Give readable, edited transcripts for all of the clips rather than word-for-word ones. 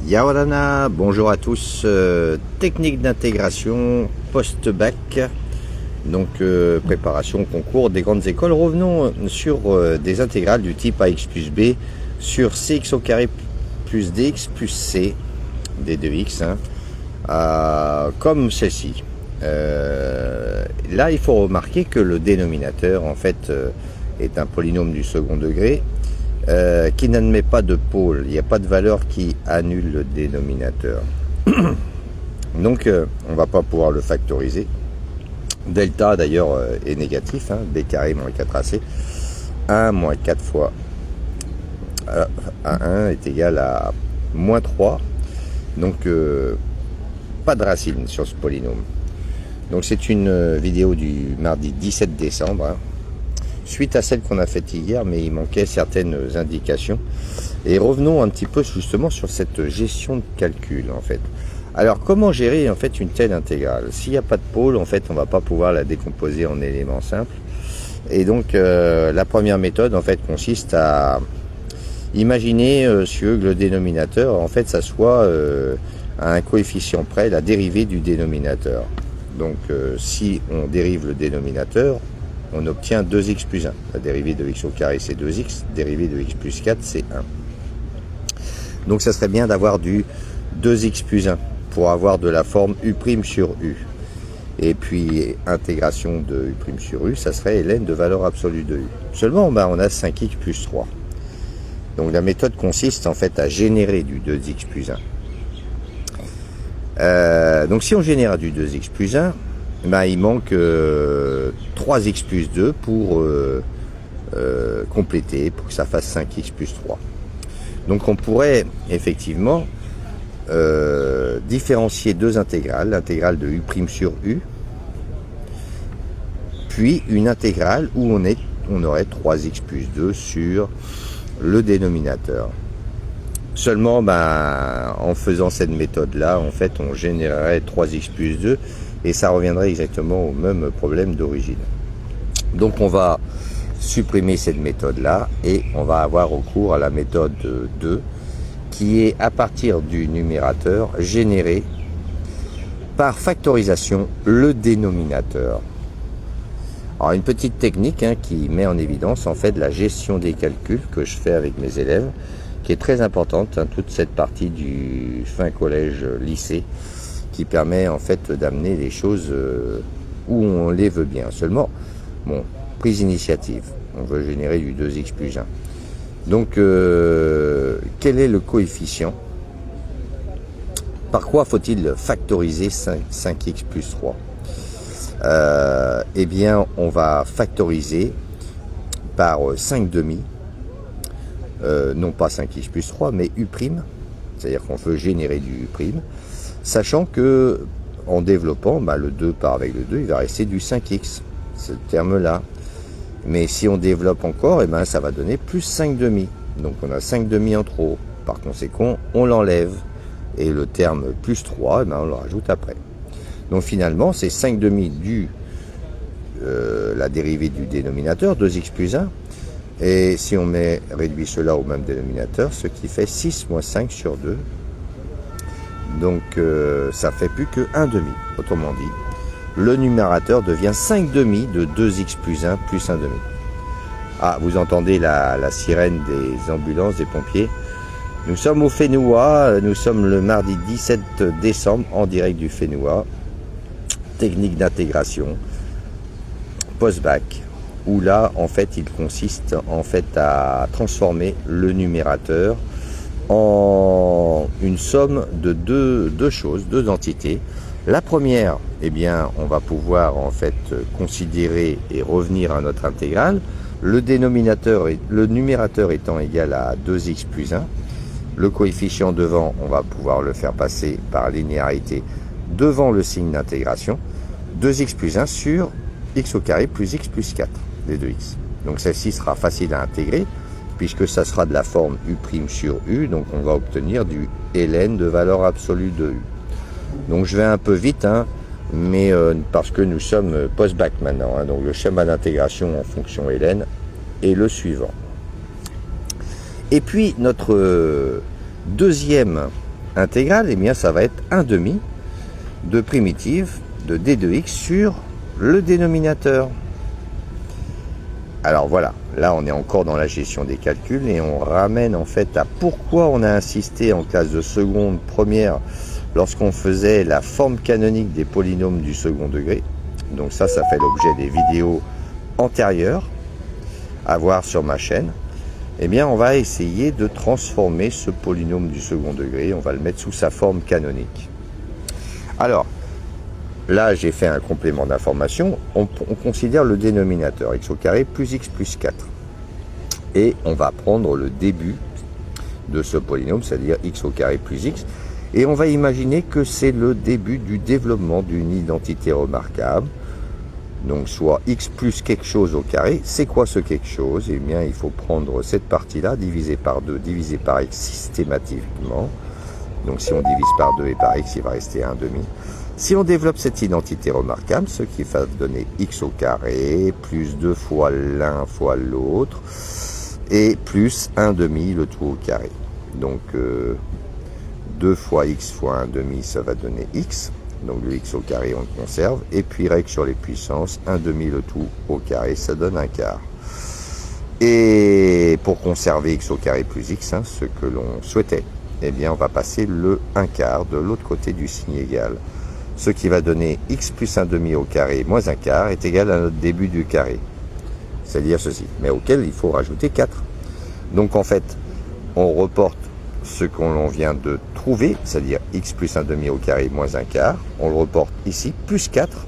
Yaorana, bonjour à tous, technique d'intégration post-bac, donc préparation au concours des grandes écoles. Revenons sur des intégrales du type ax plus b sur cx au carré plus dx plus c, des 2x, comme celle-ci. Là, il faut remarquer que le dénominateur, en fait, est un polynôme du second degré, qui n'admet pas de pôle. Il n'y a pas de valeur qui annule le dénominateur. Donc, on ne va pas pouvoir le factoriser. Delta, d'ailleurs, est négatif. B carré moins 4ac. 1 moins 4 fois A1 est égal à moins 3. Donc, pas de racine sur ce polynôme. Donc, c'est une vidéo du mardi 17 décembre. Suite à celle qu'on a faite hier, mais il manquait certaines indications. Et revenons un petit peu justement sur cette gestion de calcul, en fait. Alors, comment gérer en fait une telle intégrale? S'il n'y a pas de pôle, en fait, on ne va pas pouvoir la décomposer en éléments simples. Et donc, la première méthode, en fait, consiste à imaginer que le dénominateur, en fait, ça soit à un coefficient près la dérivée du dénominateur. Donc, si on dérive le dénominateur, on obtient 2x plus 1. La dérivée de x au carré, c'est 2x. Dérivée de x plus 4, c'est 1. Donc, ça serait bien d'avoir du 2x plus 1 pour avoir de la forme u' sur u. Et puis, intégration de u' sur u, ça serait ln de valeur absolue de u. Seulement, on a 5x plus 3. Donc, la méthode consiste en fait à générer du 2x plus 1. Donc, si on génère du 2x plus 1, il manque 3x plus 2 pour compléter, pour que ça fasse 5x plus 3. Donc on pourrait effectivement différencier deux intégrales, l'intégrale de u' sur u, puis une intégrale où on aurait 3x plus 2 sur le dénominateur. Seulement, en faisant cette méthode-là, en fait, on générerait 3x plus 2 et ça reviendrait exactement au même problème d'origine. Donc, on va supprimer cette méthode-là et on va avoir recours à la méthode 2 qui est à partir du numérateur généré par factorisation le dénominateur. Alors, une petite technique qui met en évidence en fait la gestion des calculs que je fais avec mes élèves, qui est très importante, toute cette partie du fin collège-lycée, qui permet en fait d'amener les choses où on les veut bien. Seulement, prise d'initiative, on veut générer du 2x plus 1. Donc, quel est le coefficient? Par quoi faut-il factoriser 5x plus 3? Eh bien, on va factoriser par 5 demi, non pas 5x plus 3, mais u', c'est-à-dire qu'on veut générer du u', sachant que en développant, le 2 part avec le 2, il va rester du 5x, ce terme-là. Mais si on développe encore, ça va donner plus 5 demi. Donc on a 5 demi en trop. Par conséquent, on l'enlève. Et le terme plus 3, on le rajoute après. Donc finalement, c'est 5 demi du la dérivée du dénominateur, 2x plus 1. Et si on réduit cela au même dénominateur, ce qui fait 6 moins 5 sur 2. Donc ça fait plus que 1 demi. Autrement dit, le numérateur devient 5 demi de 2x plus 1 plus 1 demi. Ah, vous entendez la sirène des ambulances, des pompiers. Nous sommes au Fénois, nous sommes le mardi 17 décembre en direct du Fénois. Technique d'intégration post-bac, où là, en fait, il consiste en fait à transformer le numérateur en une somme de deux choses, deux entités. La première, on va pouvoir en fait considérer et revenir à notre intégrale. Le numérateur étant égal à 2x plus 1. Le coefficient devant, on va pouvoir le faire passer par linéarité devant le signe d'intégration. 2x plus 1 sur x au carré plus x plus 4, les 2x. Donc celle-ci sera facile à intégrer, puisque ça sera de la forme u' sur u. Donc on va obtenir du ln de valeur absolue de u. Donc je vais un peu vite, mais parce que nous sommes post-bac maintenant. Donc le schéma d'intégration en fonction ln est le suivant. Et puis notre deuxième intégrale, eh bien ça va être 1 demi de primitive de d de x sur le dénominateur. Alors voilà, là on est encore dans la gestion des calculs et on ramène en fait à pourquoi on a insisté en classe de seconde, première, lorsqu'on faisait la forme canonique des polynômes du second degré. Donc ça fait l'objet des vidéos antérieures à voir sur ma chaîne. Eh bien on va essayer de transformer ce polynôme du second degré, on va le mettre sous sa forme canonique. Alors, là, j'ai fait un complément d'information. On considère le dénominateur x au carré plus x plus 4. Et on va prendre le début de ce polynôme, c'est-à-dire x au carré plus x. Et on va imaginer que c'est le début du développement d'une identité remarquable. Donc, soit x plus quelque chose au carré. C'est quoi ce quelque chose? Eh bien, il faut prendre cette partie-là, divisée par 2, divisée par x systématiquement. Donc, si on divise par 2 et par x, il va rester 1 demi. Si on développe cette identité remarquable, ce qui va donner x au carré, plus 2 fois l'un fois l'autre, et plus 1 demi le tout au carré. Donc 2 fois x fois 1 demi, ça va donner x. Donc le x au carré, on le conserve. Et puis règle sur les puissances, 1 demi le tout au carré, ça donne 1 quart. Et pour conserver x au carré plus x, ce que l'on souhaitait, eh bien on va passer le 1 quart de l'autre côté du signe égal. Ce qui va donner x plus 1 demi au carré moins 1 quart est égal à notre début du carré. C'est-à-dire ceci, mais auquel il faut rajouter 4. Donc en fait, on reporte ce qu'on vient de trouver, c'est-à-dire x plus 1 demi au carré moins 1 quart. On le reporte ici, plus 4.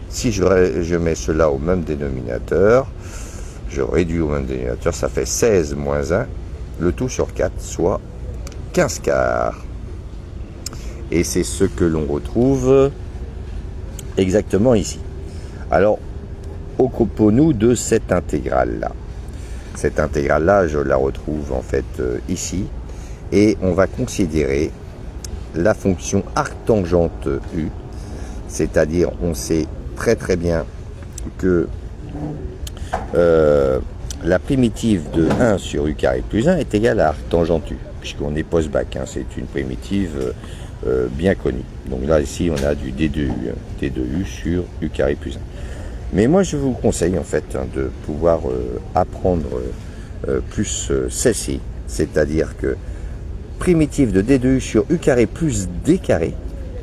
Si je mets cela au même dénominateur, je réduis au même dénominateur, ça fait 16 moins 1, le tout sur 4, soit 15 quarts. Et c'est ce que l'on retrouve exactement ici. Alors, occupons-nous de cette intégrale-là. Cette intégrale-là, je la retrouve en fait ici. Et on va considérer la fonction arctangente u. C'est-à-dire, on sait très très bien que la primitive de 1 sur u carré plus 1 est égale à arctangente u. Puisqu'on est post-bac, c'est une primitive bien connu. Donc là, ici, on a du d de u sur u carré plus 1. Mais moi, je vous conseille, en fait, de pouvoir apprendre plus celle-ci. C'est-à-dire que primitive de d de u sur u carré plus d carré,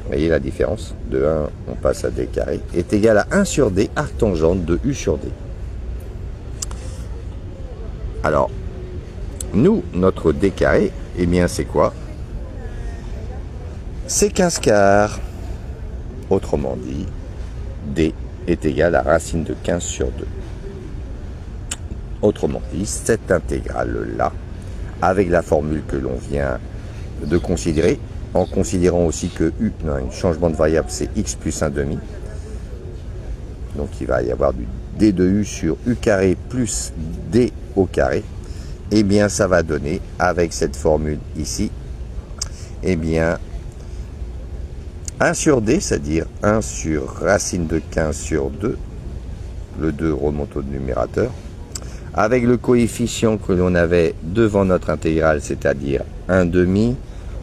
vous voyez la différence, de 1, on passe à d carré, est égale à 1 sur d, arctangente de u sur d. Alors, nous, notre d carré, eh bien, c'est quoi? C'est 15 quarts. Autrement dit, d est égal à racine de 15 sur 2. Autrement dit, cette intégrale-là, avec la formule que l'on vient de considérer, en considérant aussi que u, un changement de variable, c'est x plus 1 demi. Donc il va y avoir du d de u sur u carré plus d au carré. Eh bien, ça va donner, avec cette formule ici, eh bien, 1 sur d, c'est-à-dire 1 sur racine de 15 sur 2, le 2 remonte au numérateur, avec le coefficient que l'on avait devant notre intégrale, c'est-à-dire 1 demi,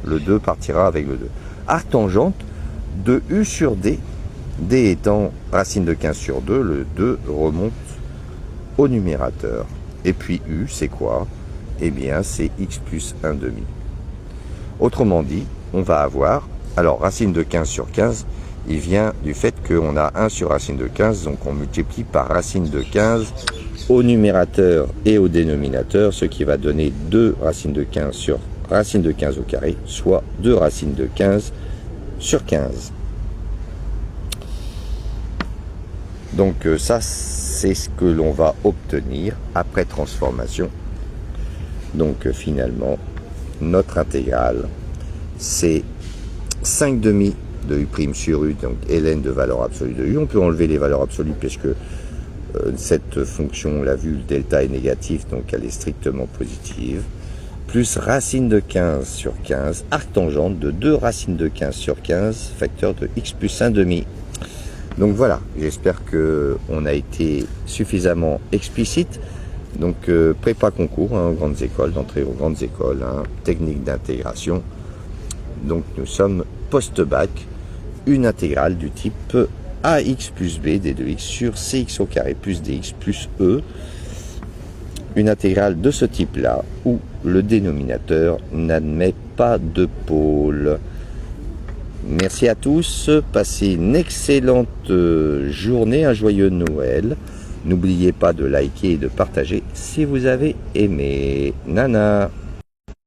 le 2 partira avec le 2. Arctangente de u sur d, d étant racine de 15 sur 2, le 2 remonte au numérateur. Et puis u, c'est quoi? Eh bien, c'est x plus 1 demi. Autrement dit, on va avoir, alors racine de 15 sur 15, il vient du fait qu'on a 1 sur racine de 15, donc on multiplie par racine de 15 au numérateur et au dénominateur, ce qui va donner 2 racines de 15 sur racine de 15 au carré, soit 2 racines de 15 sur 15. Donc ça, c'est ce que l'on va obtenir après transformation. Donc finalement, notre intégrale, c'est 5 demi de u' sur u, donc ln de valeur absolue de u. On peut enlever les valeurs absolues puisque cette fonction, on l'a vu, le delta est négatif, donc elle est strictement positive. Plus racine de 15 sur 15, arctangente de 2 racines de 15 sur 15, facteur de x plus 1 demi. Donc voilà, j'espère qu'on a été suffisamment explicite. Donc prépa concours, grandes écoles, d'entrée aux grandes écoles, technique d'intégration. Donc nous sommes post-bac, une intégrale du type ax plus b d 2x sur cx au carré plus dx plus e. Une intégrale de ce type-là où le dénominateur n'admet pas de pôle. Merci à tous, passez une excellente journée, un joyeux Noël. N'oubliez pas de liker et de partager si vous avez aimé. Nana.